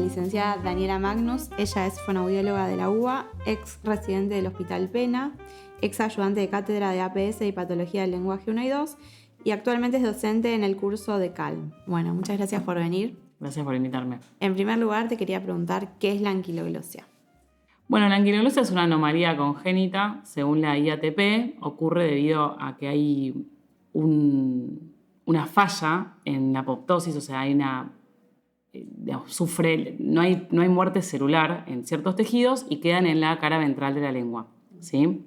licenciada Daniela Magnus. Ella es fonoaudióloga de la UBA, ex residente del Hospital Pena, ex ayudante de cátedra de APS y Patología del Lenguaje 1 y 2 y actualmente es docente en el curso de CALM. Bueno, muchas gracias por venir. Gracias por invitarme. En primer lugar, te quería preguntar, ¿qué es la anquiloglosia? Bueno, la anquiloglosia es una anomalía congénita, según la IATP. Ocurre debido a que hay una falla en la apoptosis, o sea, hay no hay muerte celular en ciertos tejidos y quedan en la cara ventral de la lengua, ¿sí?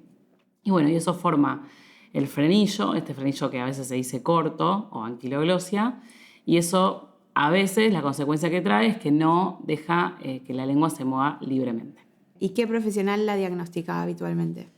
Y bueno, y eso forma el frenillo, este frenillo que a veces se dice corto o anquiloglosia, y eso a veces la consecuencia que trae es que no deja que la lengua se mueva libremente. ¿Y qué profesional la diagnostica habitualmente?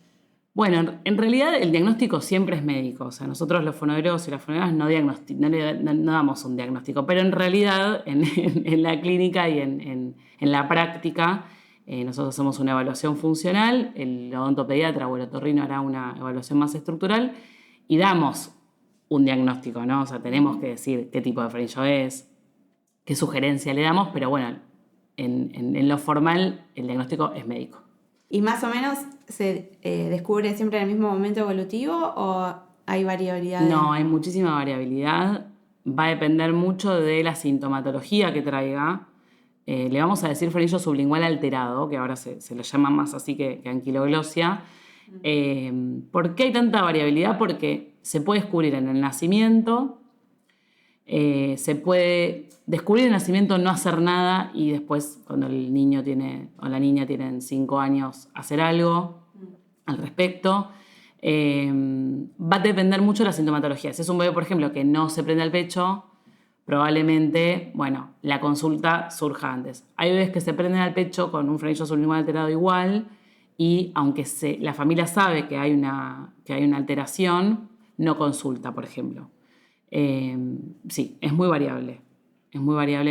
Bueno, en realidad el diagnóstico siempre es médico. O sea, nosotros los fonoaudiólogos y las fonoaudiólogas no damos un diagnóstico, pero en realidad en la clínica y en la práctica nosotros hacemos una evaluación funcional, el odontopediatra o el otorrino hará una evaluación más estructural y damos un diagnóstico, ¿no? O sea, tenemos que decir qué tipo de frenillo es, qué sugerencia le damos, pero bueno, en lo formal el diagnóstico es médico. ¿Y más o menos se descubre siempre en el mismo momento evolutivo o hay variabilidad? No, hay muchísima variabilidad. Va a depender mucho de la sintomatología que traiga. Le vamos a decir frenillo sublingual alterado, que ahora se lo llama más así que anquiloglosia. ¿Por qué hay tanta variabilidad? Porque se puede descubrir en el nacimiento, se puede descubrir en el nacimiento, no hacer nada y después cuando el niño o la niña tienen 5 años hacer algo al respecto. Va a depender mucho de la sintomatología. Si es un bebé, por ejemplo, que no se prende al pecho, probablemente, bueno, la consulta surja antes. Hay bebés que se prenden al pecho con un frenillo sublingual alterado igual y aunque la familia sabe que hay una alteración, no consulta, por ejemplo. Sí, es muy variable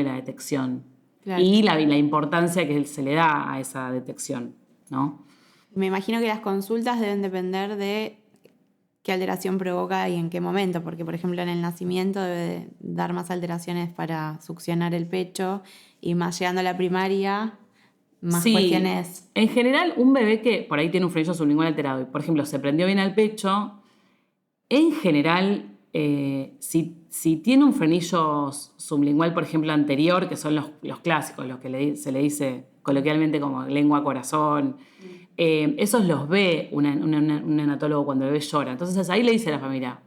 la detección. Claro. Y la importancia que se le da a esa detección, ¿no? Me imagino que las consultas deben depender de qué alteración provoca y en qué momento, porque por ejemplo en el nacimiento debe dar más alteraciones para succionar el pecho y más llegando a la primaria, más cuestiones. En general, un bebé que por ahí tiene un frenillo sublingual alterado y por ejemplo se prendió bien al pecho, en general, si tiene un frenillo sublingual, por ejemplo, anterior, que son los clásicos, los que se le dice coloquialmente como lengua corazón, esos los ve un neonatólogo cuando el bebé llora. Entonces ahí le dice a la familia,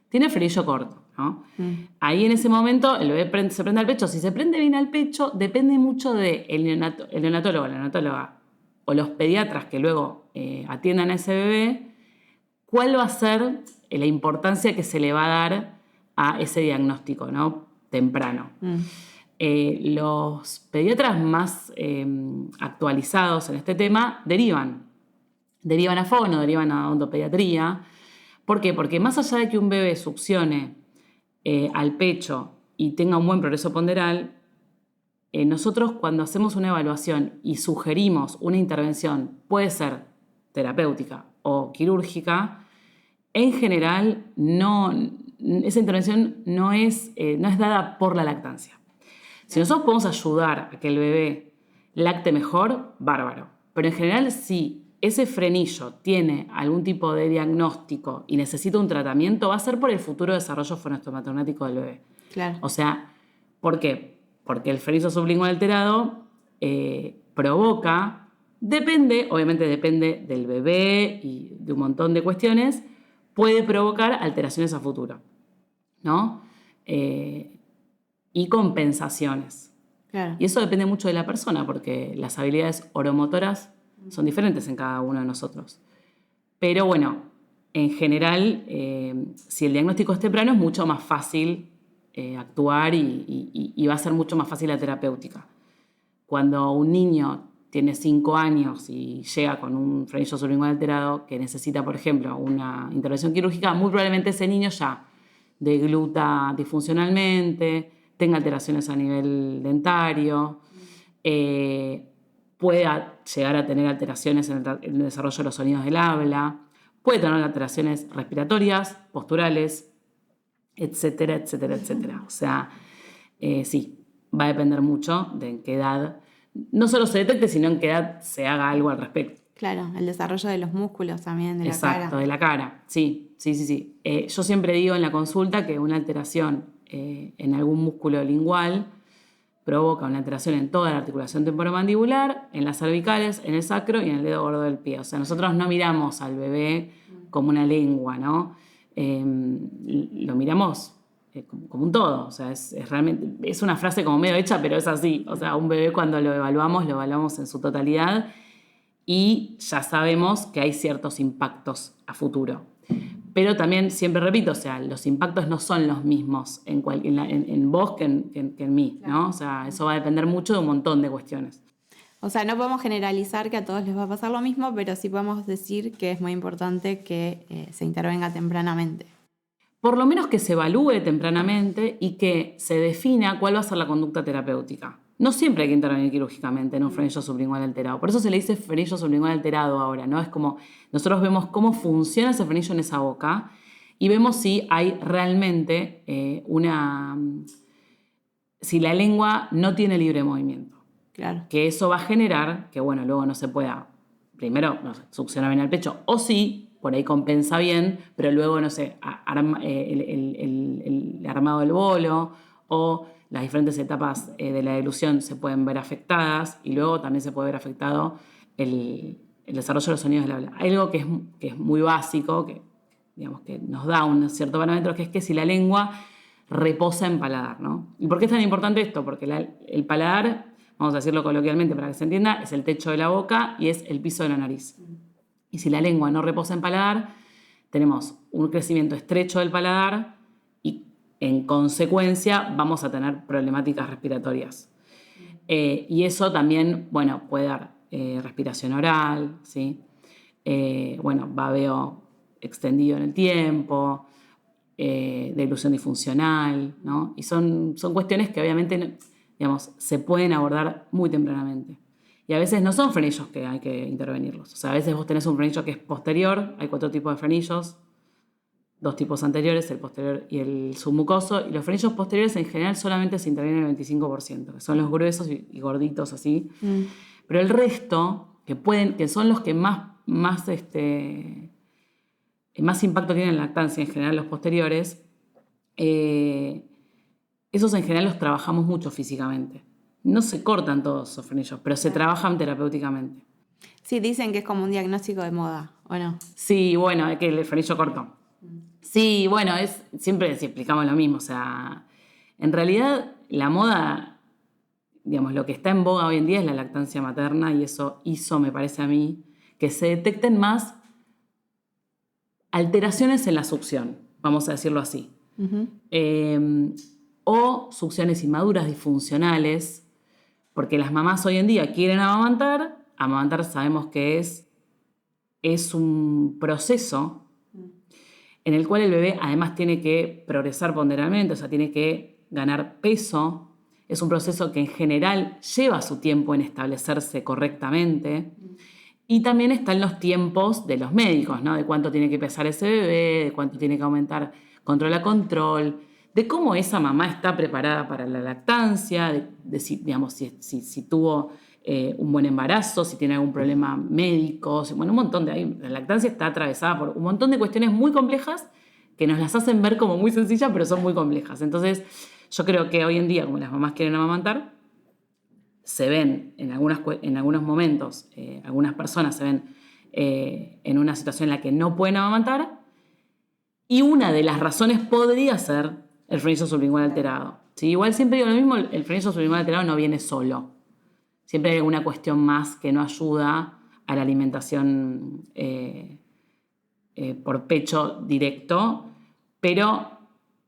tiene frenillo corto, ¿no? Ahí en ese momento el bebé se prende al pecho. Si se prende bien al pecho, depende mucho del neonatólogo, la neonatóloga o los pediatras que luego atiendan a ese bebé, cuál va a ser la importancia que se le va a dar a ese diagnóstico, ¿no? Temprano. Los pediatras más actualizados en este tema derivan a fono, derivan a odontopediatría. ¿Por qué? Porque más allá de que un bebé succione al pecho y tenga un buen progreso ponderal, nosotros cuando hacemos una evaluación y sugerimos una intervención, puede ser terapéutica o quirúrgica, en general esa intervención no es dada por la lactancia. Si nosotros podemos ayudar a que el bebé lacte mejor, bárbaro. Pero en general, si ese frenillo tiene algún tipo de diagnóstico y necesita un tratamiento, va a ser por el futuro desarrollo fonostomatognático del bebé. Claro. O sea, ¿por qué? Porque el frenillo sublingual alterado provoca, obviamente depende del bebé y de un montón de cuestiones, puede provocar alteraciones a futuro, ¿no? Y compensaciones. Claro. Y eso depende mucho de la persona, porque las habilidades oromotoras son diferentes en cada uno de nosotros. Pero bueno, en general, si el diagnóstico es temprano, es mucho más fácil actuar y va a ser mucho más fácil la terapéutica. Cuando un niño tiene 5 años y llega con un frenillo sublingual alterado que necesita, por ejemplo, una intervención quirúrgica, muy probablemente ese niño ya degluta disfuncionalmente, tenga alteraciones a nivel dentario, pueda llegar a tener alteraciones en el desarrollo de los sonidos del habla, puede tener alteraciones respiratorias, posturales, etcétera, etcétera, etcétera. O sea, sí, va a depender mucho de en qué edad no solo se detecte, sino en qué edad se haga algo al respecto. Claro, el desarrollo de los músculos también, de la cara. Exacto, de la cara, sí. Yo siempre digo en la consulta que una alteración en algún músculo lingual provoca una alteración en toda la articulación temporomandibular, en las cervicales, en el sacro y en el dedo gordo del pie. O sea, nosotros no miramos al bebé como una lengua, ¿no? Lo miramos como un todo. O sea, es realmente, es una frase como medio hecha, pero es así. O sea, un bebé cuando lo evaluamos en su totalidad y ya sabemos que hay ciertos impactos a futuro. Pero también, siempre repito, o sea, los impactos no son los mismos en vos que en mí, ¿no? O sea, eso va a depender mucho de un montón de cuestiones. O sea, no podemos generalizar que a todos les va a pasar lo mismo, pero sí podemos decir que es muy importante que se intervenga tempranamente. Por lo menos que se evalúe tempranamente y que se defina cuál va a ser la conducta terapéutica. No siempre hay que intervenir quirúrgicamente en un frenillo sublingual alterado. Por eso se le dice frenillo sublingual alterado ahora, ¿no? Es como nosotros vemos cómo funciona ese frenillo en esa boca y vemos si hay realmente si la lengua no tiene libre movimiento. Claro. Que eso va a generar que, bueno, luego no se pueda, primero, no sé, succionar bien el pecho, o sí, por ahí compensa bien, pero luego, no sé, el armado del bolo o las diferentes etapas de la deglución se pueden ver afectadas y luego también se puede ver afectado el desarrollo de los sonidos del habla. Algo que es muy básico, que, digamos, que nos da un cierto parámetro, que es que si la lengua reposa en paladar, ¿no? ¿Y por qué es tan importante esto? Porque el paladar, vamos a decirlo coloquialmente para que se entienda, es el techo de la boca y es el piso de la nariz. Y si la lengua no reposa en paladar, tenemos un crecimiento estrecho del paladar y en consecuencia vamos a tener problemáticas respiratorias. Y eso también, bueno, puede dar respiración oral, ¿sí? Babeo extendido en el tiempo, deglución disfuncional, ¿no? Y son cuestiones que obviamente, digamos, se pueden abordar muy tempranamente. Y a veces no son frenillos que hay que intervenirlos. O sea, a veces vos tenés un frenillo que es posterior, hay 4 tipos de frenillos, 2 tipos anteriores, el posterior y el submucoso, y los frenillos posteriores en general solamente se intervienen el 25%, que son los gruesos y gorditos así. Pero el resto, que son los que más impacto tienen en la lactancia, en general los posteriores, esos en general los trabajamos mucho físicamente. No se cortan todos esos frenillos, pero se trabajan terapéuticamente. Sí, dicen que es como un diagnóstico de moda, ¿o no? Sí, bueno, es que el frenillo corto. Sí, bueno, siempre explicamos lo mismo. O sea, en realidad la moda, digamos, lo que está en boga hoy en día es la lactancia materna y eso hizo, me parece a mí, que se detecten más alteraciones en la succión, vamos a decirlo así. O succiones inmaduras, disfuncionales, porque las mamás hoy en día quieren amamantar. Amamantar sabemos que es un proceso en el cual el bebé además tiene que progresar ponderalmente, o sea, tiene que ganar peso. Es un proceso que en general lleva su tiempo en establecerse correctamente. Y también están los tiempos de los médicos, ¿no? De cuánto tiene que pesar ese bebé, de cuánto tiene que aumentar control a control, de cómo esa mamá está preparada para la lactancia, de si, digamos, si tuvo un buen embarazo, si tiene algún problema médico, bueno, un montón la lactancia está atravesada por un montón de cuestiones muy complejas que nos las hacen ver como muy sencillas, pero son muy complejas. Entonces, yo creo que hoy en día, como las mamás quieren amamantar, se ven en algunos momentos, algunas personas se ven en una situación en la que no pueden amamantar, y una de las razones podría ser el frenillo sublingual alterado. ¿Sí? Igual siempre digo lo mismo, el frenillo sublingual alterado no viene solo. Siempre hay alguna cuestión más que no ayuda a la alimentación por pecho directo, pero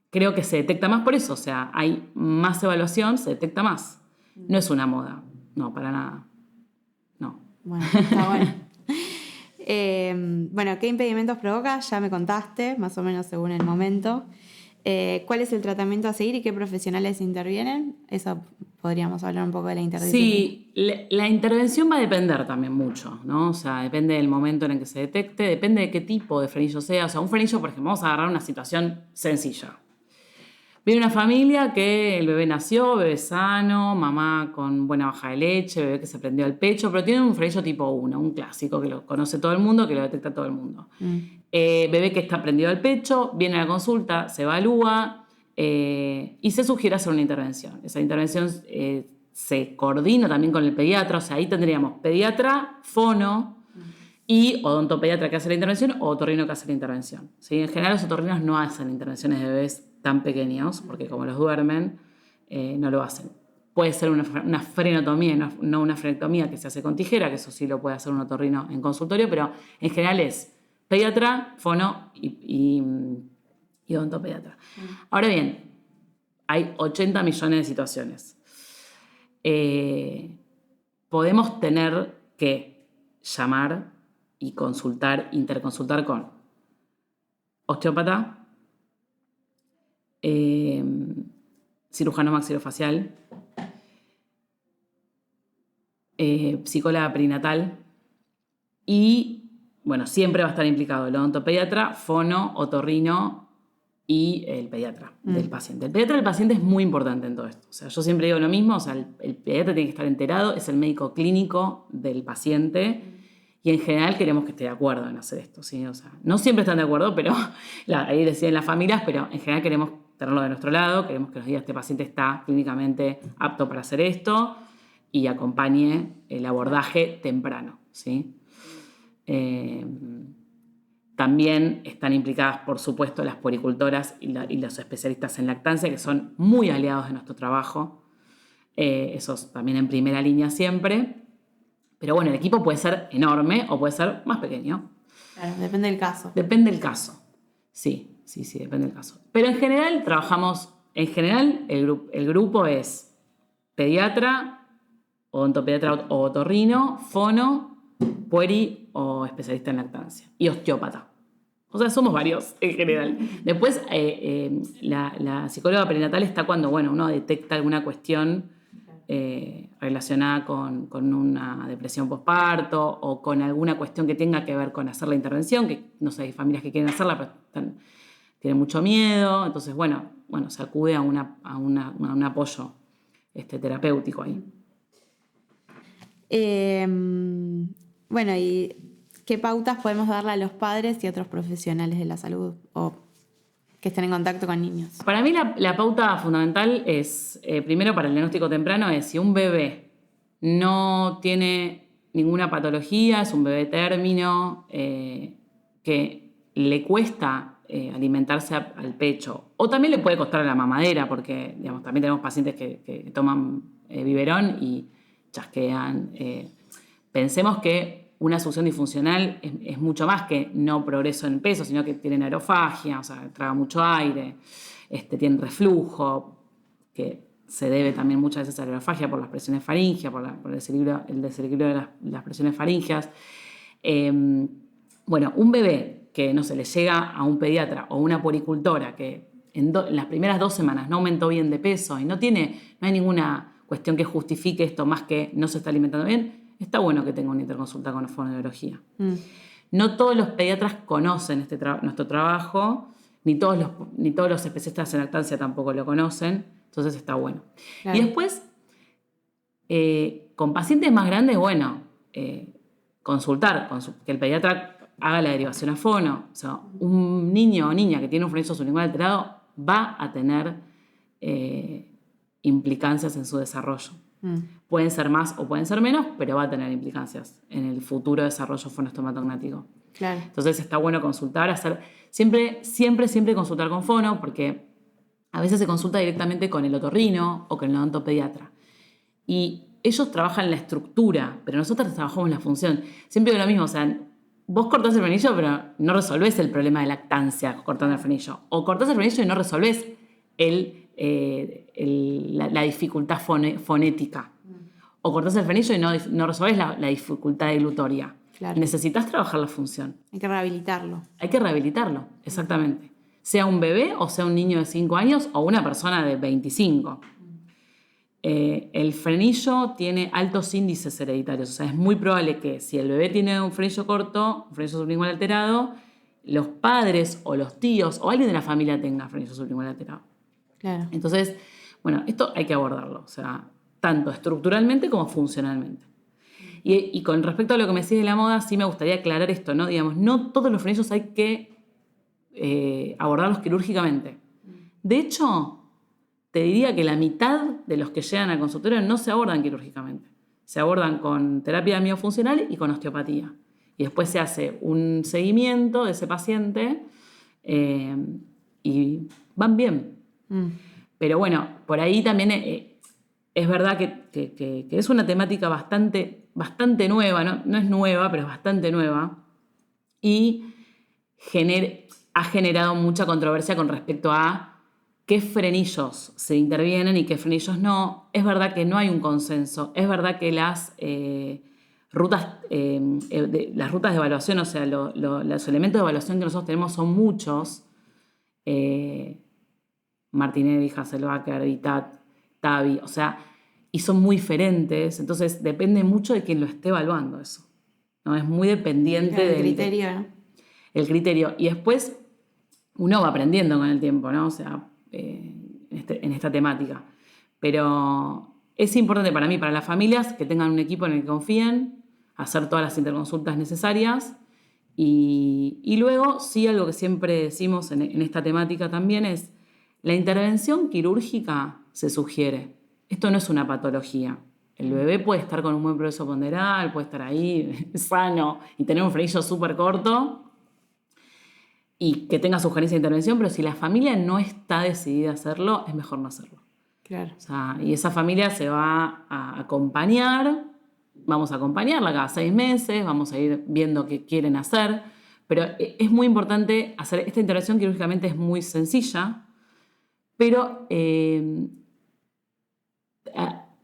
creo que se detecta más por eso. O sea, hay más evaluación, se detecta más. No es una moda, no, para nada. No. Bueno, está bueno. Bueno, ¿qué impedimentos provoca? Ya me contaste, más o menos según el momento. ¿Cuál es el tratamiento a seguir y qué profesionales intervienen? Eso podríamos hablar un poco de la interdisciplina. Sí, la intervención va a depender también mucho, ¿no? O sea, depende del momento en el que se detecte, depende de qué tipo de frenillo sea. O sea, un frenillo, por ejemplo, vamos a agarrar una situación sencilla. Viene una familia que el bebé nació, bebé sano, mamá con buena baja de leche, bebé que se prendió el pecho, pero tiene un frenillo tipo 1, un clásico que lo conoce todo el mundo, que lo detecta todo el mundo. Bebé que está prendido al pecho, viene a la consulta, se evalúa y se sugiere hacer una intervención. Esa intervención se coordina también con el pediatra, o sea, ahí tendríamos pediatra, fono y odontopediatra que hace la intervención o otorrino que hace la intervención. ¿Sí? En general los otorrinos no hacen intervenciones de bebés tan pequeños, porque como los duermen, no lo hacen. Puede ser una frenotomía, no una frenectomía que se hace con tijera, que eso sí lo puede hacer un otorrino en consultorio, pero en general es pediatra, fono y odontopediatra. Ahora bien, hay 80 millones de situaciones. Podemos tener que llamar y consultar, interconsultar con osteópata, cirujano maxilofacial, psicóloga perinatal y, bueno, siempre va a estar implicado el odontopediatra, fono, otorrino y el pediatra del paciente. El pediatra del paciente es muy importante en todo esto. O sea, yo siempre digo lo mismo, o sea, el pediatra tiene que estar enterado, es el médico clínico del paciente y en general queremos que esté de acuerdo en hacer esto, ¿sí? O sea, no siempre están de acuerdo, pero ahí deciden las familias, pero en general queremos tenerlo de nuestro lado, queremos que nos diga este paciente está clínicamente apto para hacer esto y acompañe el abordaje temprano, ¿sí? También están implicadas, por supuesto, las puericultoras y los especialistas en lactancia, que son muy aliados de nuestro trabajo. Esos también en primera línea siempre. Pero bueno, el equipo puede ser enorme o puede ser más pequeño. Claro, depende del caso. Depende del caso. Sí, depende del caso. Pero en general el grupo es pediatra, odontopediatra o otorrino, fono, pueri o especialista en lactancia. Y osteópata. O sea, somos varios en general. Después, la psicóloga perinatal está cuando, bueno, uno detecta alguna cuestión relacionada con una depresión postparto o con alguna cuestión que tenga que ver con hacer la intervención, que no sé, hay familias que quieren hacerla, pero tienen mucho miedo. Entonces, bueno, se acude a un apoyo terapéutico ahí. Bueno, ¿y qué pautas podemos darle a los padres y a otros profesionales de la salud o que estén en contacto con niños? Para mí la pauta fundamental es, primero para el diagnóstico temprano, es si un bebé no tiene ninguna patología, es un bebé término, que le cuesta alimentarse al pecho, o también le puede costar a la mamadera, porque digamos, también tenemos pacientes que toman biberón y chasquean. Pensemos que una succión disfuncional es mucho más que no progreso en peso, sino que tienen aerofagia, o sea, traga mucho aire, tienen reflujo, que se debe también muchas veces a la aerofagia por las presiones faringias, por el desequilibrio de las presiones faringias. Bueno, un bebé que no se le llega a un pediatra o una puericultora que en las primeras 2 semanas no aumentó bien de peso y no hay ninguna cuestión que justifique esto más que no se está alimentando bien, está bueno que tenga una interconsulta con fonoaudiología. No todos los pediatras conocen nuestro trabajo, ni todos los especialistas en lactancia tampoco lo conocen, entonces está bueno. Claro. Y después, con pacientes más grandes, bueno, consultar, que el pediatra haga la derivación a fono. O sea, un niño o niña que tiene un frenillo sublingual alterado va a tener implicancias en su desarrollo. Pueden ser más o pueden ser menos, pero va a tener implicancias en el futuro desarrollo fonoestomatognático. Claro. Entonces está bueno consultar, siempre consultar con fono, porque a veces se consulta directamente con el otorrino o con el odontopediatra. Y ellos trabajan la estructura, pero nosotros trabajamos la función. Siempre digo lo mismo, o sea, vos cortás el frenillo, pero no resolvés el problema de lactancia cortando el frenillo. O cortás el frenillo y no resolvés la dificultad fonética. O cortás el frenillo y no resolvés la dificultad deglutoria. Claro. Necesitas trabajar la función. Hay que rehabilitarlo. Hay que rehabilitarlo, exactamente. Sea un bebé o sea un niño de 5 años o una persona de 25. El frenillo tiene altos índices hereditarios. O sea, es muy probable que si el bebé tiene un frenillo corto, un frenillo sublingual alterado, los padres o los tíos o alguien de la familia tenga frenillo sublingual alterado. Claro. Entonces, bueno, esto hay que abordarlo, o sea, tanto estructuralmente como funcionalmente. Y con respecto a lo que me decís de la moda, sí me gustaría aclarar esto, ¿no? Digamos, no todos los frenillos hay que abordarlos quirúrgicamente. De hecho, te diría que la mitad de los que llegan al consultorio no se abordan quirúrgicamente. Se abordan con terapia miofuncional y con osteopatía. Y después se hace un seguimiento de ese paciente y van bien. Pero bueno, por ahí también es verdad que es una temática bastante nueva, ¿no? No es nueva, pero es bastante nueva. Y ha generado mucha controversia con respecto a qué frenillos se intervienen y qué frenillos no. Es verdad que no hay un consenso. Es verdad que las rutas de evaluación, o sea, los elementos de evaluación que nosotros tenemos son muchos. Martinelli, Hasselbacher, Vitat, Tavi, o sea, y son muy diferentes, entonces depende mucho de quien lo esté evaluando eso, ¿no? Es muy dependiente Claro, del criterio, ¿no? el criterio. Y después uno va aprendiendo con el tiempo, ¿no? O sea, en esta temática. Pero es importante para mí, para las familias, que tengan un equipo en el que confíen, hacer todas las interconsultas necesarias. Y luego, sí, algo que siempre decimos en esta temática también es, la intervención quirúrgica se sugiere. Esto no es una patología. El bebé puede estar con un buen progreso ponderal, puede estar ahí sano y tener un frenillo súper corto y que tenga sugerencia de intervención, pero si la familia no está decidida a hacerlo, es mejor no hacerlo. Claro. O sea, y esa familia se va a acompañar, vamos a acompañarla cada 6 meses, vamos a ir viendo qué quieren hacer, pero es muy importante hacer esta intervención quirúrgicamente, es muy sencilla, pero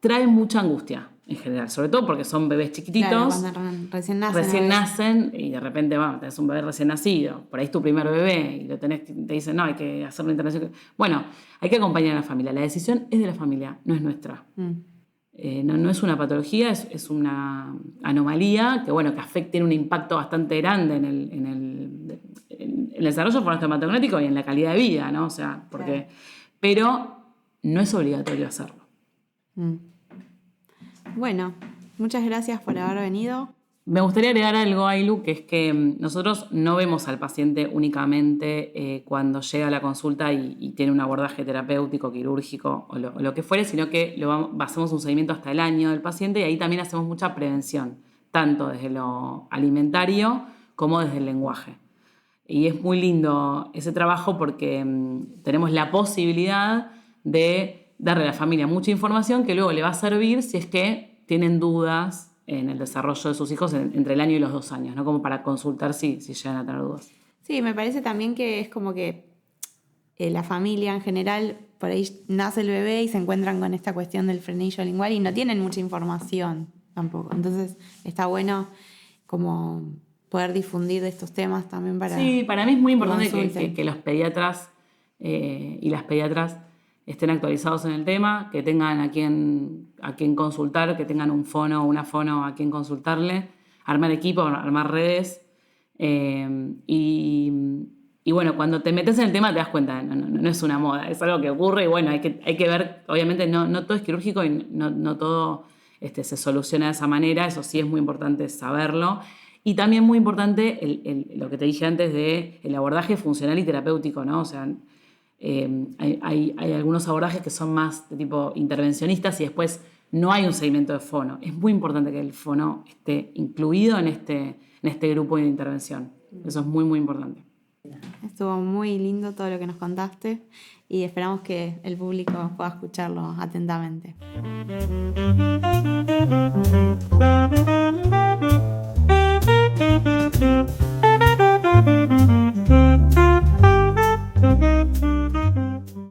trae mucha angustia en general, sobre todo porque son bebés chiquititos. Claro, cuando recién nacen y de repente, bueno, tenés un bebé recién nacido, por ahí es tu primer bebé y te dicen, no, hay que hacer una intervención. Bueno, hay que acompañar a la familia. La decisión es de la familia, no es nuestra. No es una patología, es una anomalía que, bueno, que tiene un impacto bastante grande en el desarrollo fonostomatognático y en la calidad de vida, ¿no? O sea, porque... Claro. Pero no es obligatorio hacerlo. Bueno, muchas gracias por haber venido. Me gustaría agregar algo, Ailu, que es que nosotros no vemos al paciente únicamente cuando llega a la consulta y tiene un abordaje terapéutico, quirúrgico o lo que fuere, sino que hacemos un seguimiento hasta el año del paciente y ahí también hacemos mucha prevención, tanto desde lo alimentario como desde el lenguaje. Y es muy lindo ese trabajo porque tenemos la posibilidad de darle a la familia mucha información que luego le va a servir si es que tienen dudas en el desarrollo de sus hijos entre el año y los 2 años, ¿no? Como para consultar si llegan a tener dudas. Sí, me parece también que es como que la familia en general, por ahí nace el bebé y se encuentran con esta cuestión del frenillo lingual y no tienen mucha información tampoco. Entonces está bueno como poder difundir estos temas también para... Sí, para mí es muy importante que los pediatras y las pediatras estén actualizados en el tema, que tengan a quien consultar, que tengan un fono o una fono a quien consultarle, armar equipo, armar redes. Y bueno, cuando te metes en el tema te das cuenta, no es una moda, es algo que ocurre y bueno, hay que ver, obviamente no todo es quirúrgico y no todo se soluciona de esa manera, eso sí es muy importante saberlo. Y también muy importante lo que te dije antes de el abordaje funcional y terapéutico, ¿no? O sea, hay algunos abordajes que son más de tipo intervencionistas y después no hay un seguimiento de fono. Es muy importante que el fono esté incluido en este grupo de intervención. Eso es muy, muy importante. Estuvo muy lindo todo lo que nos contaste y esperamos que el público pueda escucharlo atentamente.